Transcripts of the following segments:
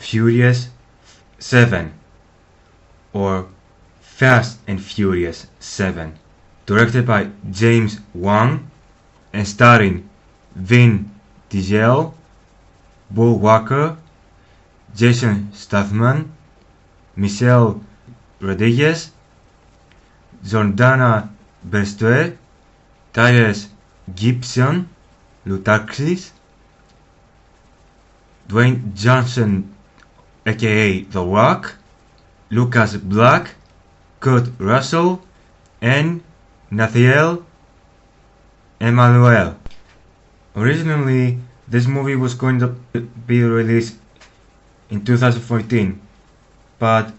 Furious 7 or Fast and Furious 7, directed by James Wan and starring Vin Diesel, Paul Walker, Jason Statham, Michelle Rodriguez, Jordana Brewster, Tyrese Gibson, Ludacris, Dwayne Johnson aka The Rock, Lucas Black, Kurt Russell, and Nathiel Emmanuel. Originally, this movie was going to be released in 2014, but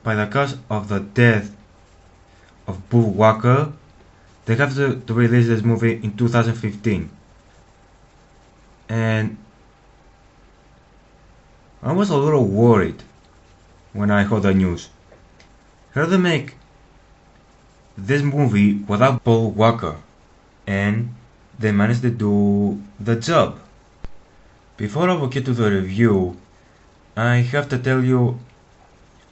by the cause of the death of Paul Walker, they have to release this movie in 2015. And I was a little worried when I heard the news. How they make this movie without Paul Walker, and they managed to do the job. Before I will get to the review, I have to tell you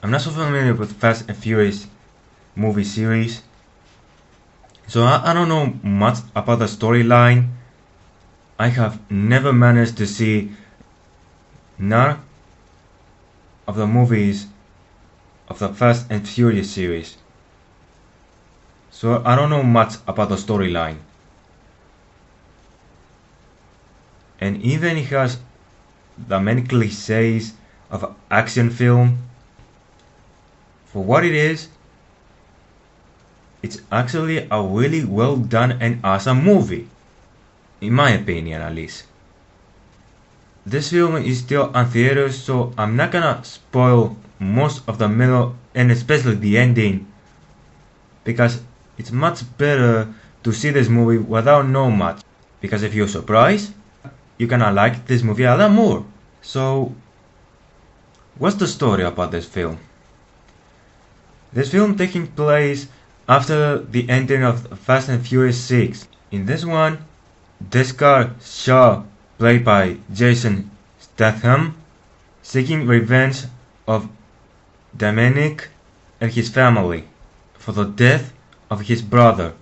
I'm not so familiar with Fast and Furious movie series, so I don't know much about the storyline. I have never managed to see none of the movies of the Fast and Furious series, so I don't know much about the storyline. And even it has the many cliches of an action film. For what it is, it's actually a really well done and awesome movie, in my opinion at least. This film is still on theaters, so I'm not gonna spoil most of the middle and especially the ending, because it's much better to see this movie without knowing much, because if you're surprised, you're gonna like this movie a lot more. So, what's the story about this film? This film taking place after the ending of Fast and Furious 6. In this one, Deckard Shaw, played by Jason Statham, seeking revenge of Dominic and his family for the death of his brother.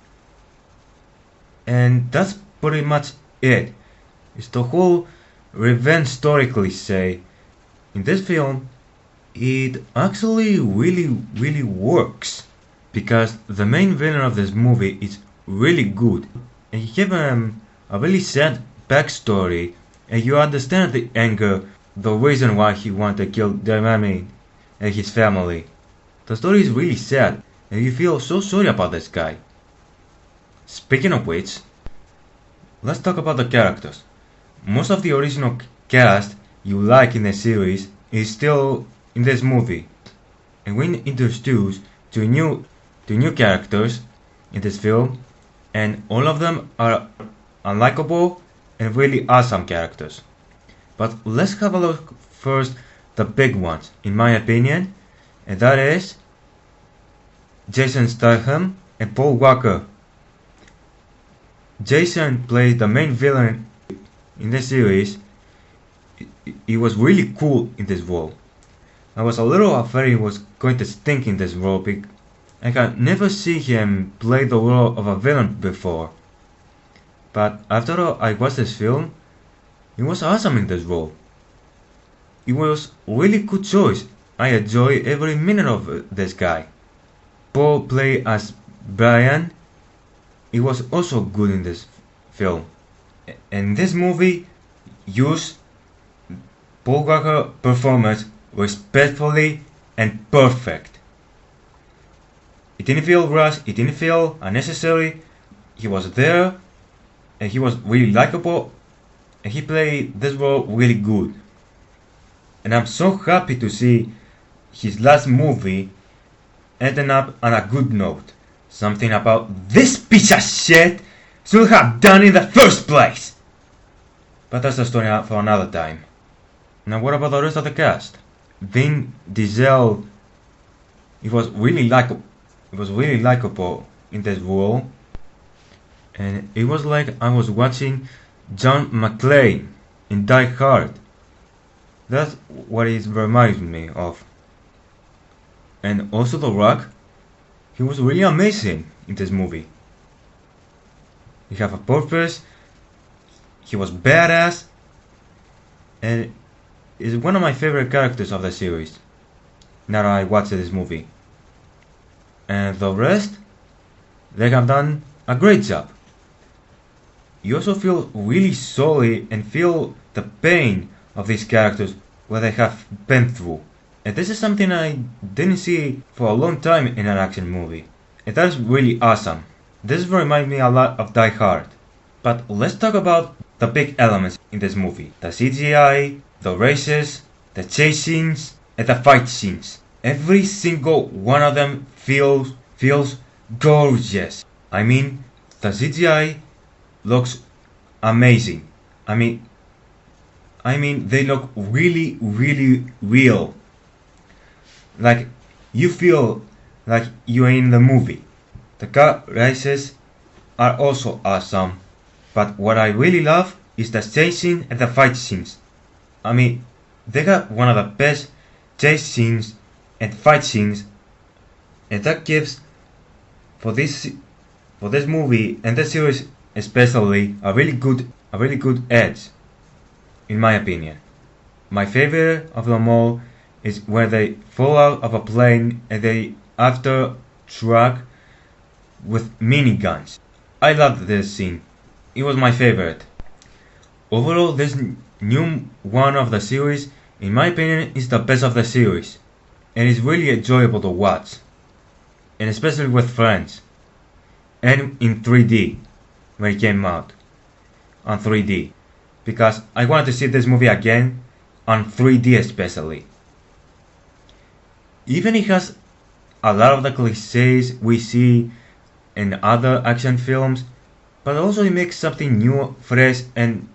And that's pretty much it. It's the whole revenge story cliche. In this film, it actually really works, because the main villain of this movie is really good, and you give him a really sad backstory, and you understand the anger, the reason why he wanted to kill Dominic and his family. The story is really sad, and you feel so sorry about this guy. Speaking of which, let's talk about the characters. Most of the original cast you like in the series is still in this movie, and we introduced to new characters in this film, and all of them are unlikable and really awesome characters. But let's have a look first the big ones, in my opinion, and that is Jason Statham and Paul Walker. Jason plays the main villain in the series. He was really cool in this role. I was a little afraid he was going to stink in this role, because I can never see him play the role of a villain before. But after I watched this film, he was awesome in this role. It was really good choice. I enjoy every minute of this guy. Paul played as Brian. He was also good in this film. And this movie used Paul Walker's performance respectfully and perfect. It didn't feel rushed, it didn't feel unnecessary. He was there, and he was really likable, and he played this role really good. And I'm so happy to see his last movie ending up on a good note. Something about this piece of shit should have done in the first place. But that's a story for another time. Now what about the rest of the cast? Vin Diesel, he was really likable in this role, and it was like I was watching John McClane in Die Hard. That's what it reminds me of. And also The Rock, he was really amazing in this movie. He have a purpose, he was badass, and is one of my favorite characters of the series. Now that I watched this movie. And the rest, they have done a great job. You also feel really sorry and feel the pain of these characters, what they have been through. And this is something I didn't see for a long time in an action movie. And that is really awesome. This reminds me a lot of Die Hard. But let's talk about the big elements in this movie. The CGI, the races, the chase scenes, and the fight scenes. Every single one of them feels gorgeous. I mean, the CGI looks amazing. I mean they look really real. Like you feel like you're in the movie. The car races are also awesome, but what I really love is the chase scene and the fight scenes. I mean, they got one of the best chase scenes and fight scenes, and that gives for this movie and the series especially a really good edge, in my opinion. My favorite of them all is where they fall out of a plane and they after truck with miniguns. I loved this scene. It was my favorite. Overall, this new one of the series, in my opinion, is the best of the series, and it's really enjoyable to watch, and especially with friends, and in 3D when it came out on 3D, because I wanted to see this movie again on 3D especially. Even it has a lot of the cliches we see in other action films, but also it makes something new, fresh, and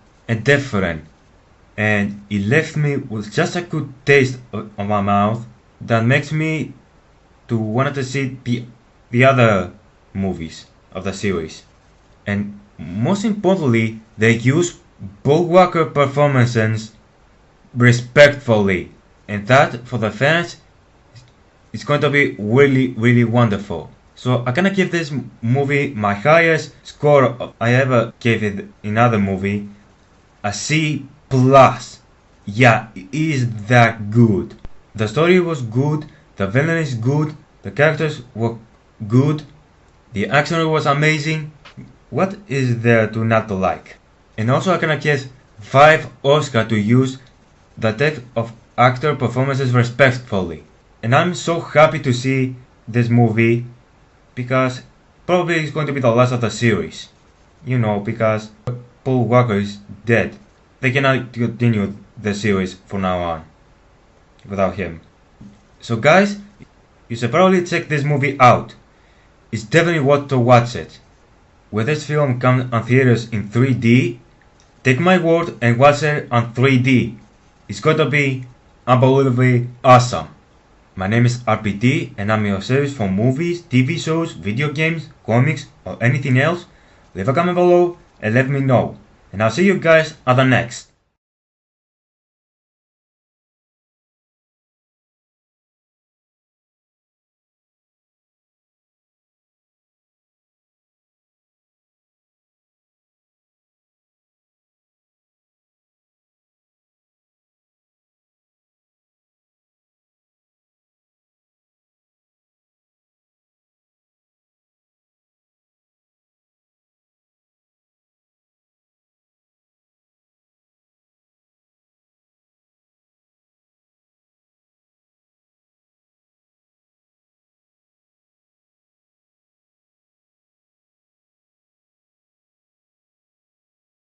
different. And it left me with just a good taste on my mouth that makes me to want to see the other movies of the series. And most importantly, they use both Walker performances respectfully, and that for the fans is going to be really wonderful. So I'm gonna give this movie my highest score I ever gave it in other movie, a C plus. Yeah, it is that good. The story was good, the villain is good, the characters were good, the action was amazing. What is there to not like? And also I'm gonna give 5 Oscar to use the type of actor performances respectfully. And I'm so happy to see this movie because probably it's going to be the last of the series. You know, because Paul Walker is dead. They cannot continue the series from now on without him. So guys, you should probably check this movie out. It's definitely worth to watch it. When this film comes on theaters in 3D, take my word and watch it on 3D. It's going to be unbelievably awesome. My name is R.P.D and I'm your service for movies, TV shows, video games, comics, or anything else. Leave a comment below and let me know. And I'll see you guys on the next.